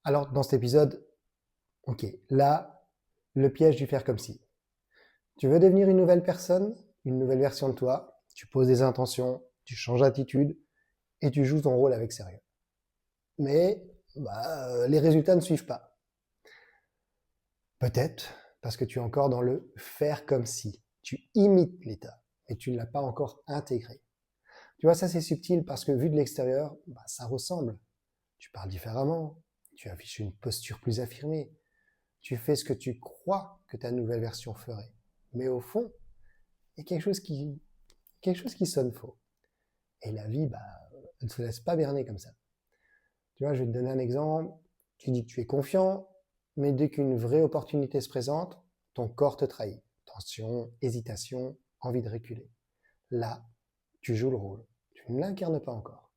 Alors, dans cet épisode, ok, là, le piège du faire comme si. Tu veux devenir une nouvelle personne, une nouvelle version de toi, tu poses des intentions, tu changes d'attitude et tu joues ton rôle avec sérieux. Mais les résultats ne suivent pas. Peut-être parce que tu es encore dans le faire comme si. Tu imites l'état, mais tu ne l'as pas encore intégré. Tu vois, ça c'est subtil parce que vu de l'extérieur, ça ressemble. Tu parles différemment, tu affiches une posture plus affirmée, tu fais ce que tu crois que ta nouvelle version ferait. Mais au fond, il y a quelque chose qui sonne faux. Et la vie, elle ne se laisse pas berner comme ça. Tu vois, je vais te donner un exemple. Tu dis que tu es confiant, mais dès qu'une vraie opportunité se présente, ton corps te trahit. Tension, hésitation, envie de reculer. Là, tu joues le rôle. Tu ne l'incarnes pas encore.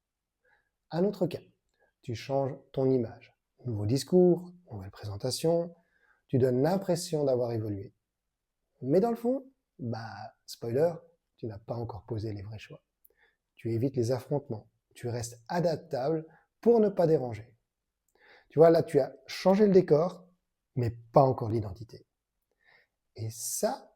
Un autre cas, tu changes ton image. Nouveau discours, nouvelle présentation, tu donnes l'impression d'avoir évolué. Mais dans le fond, spoiler, tu n'as pas encore posé les vrais choix. Tu évites les affrontements. Tu restes adaptable pour ne pas déranger. Tu vois, là, tu as changé le décor, mais pas encore l'identité. Et ça,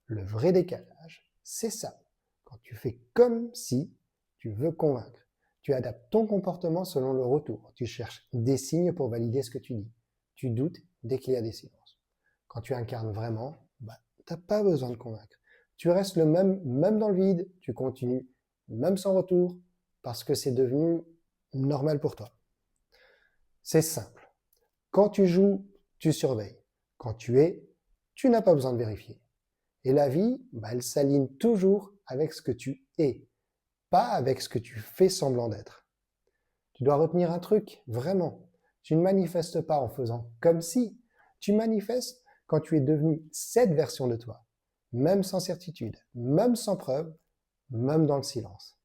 le vrai décalage, c'est ça. Quand tu fais comme si tu veux convaincre. Tu adaptes ton comportement selon le retour. Tu cherches des signes pour valider ce que tu dis. Tu doutes dès qu'il y a des silences. Quand tu incarnes vraiment, tu n'as pas besoin de convaincre. Tu restes le même dans le vide. Tu continues, même sans retour, parce que c'est devenu normal pour toi. C'est simple. Quand tu joues, tu surveilles. Quand tu es, tu n'as pas besoin de vérifier. Et la vie, elle s'aligne toujours avec ce que tu es, pas avec ce que tu fais semblant d'être. Tu dois retenir un truc, vraiment. Tu ne manifestes pas en faisant comme si. Tu manifestes quand tu es devenu cette version de toi, même sans certitude, même sans preuve, même dans le silence.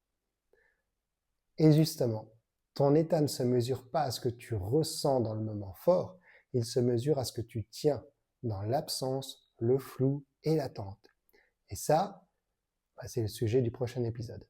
Et justement, ton état ne se mesure pas à ce que tu ressens dans le moment fort, il se mesure à ce que tu tiens dans l'absence, le flou et l'attente. Et ça, c'est le sujet du prochain épisode.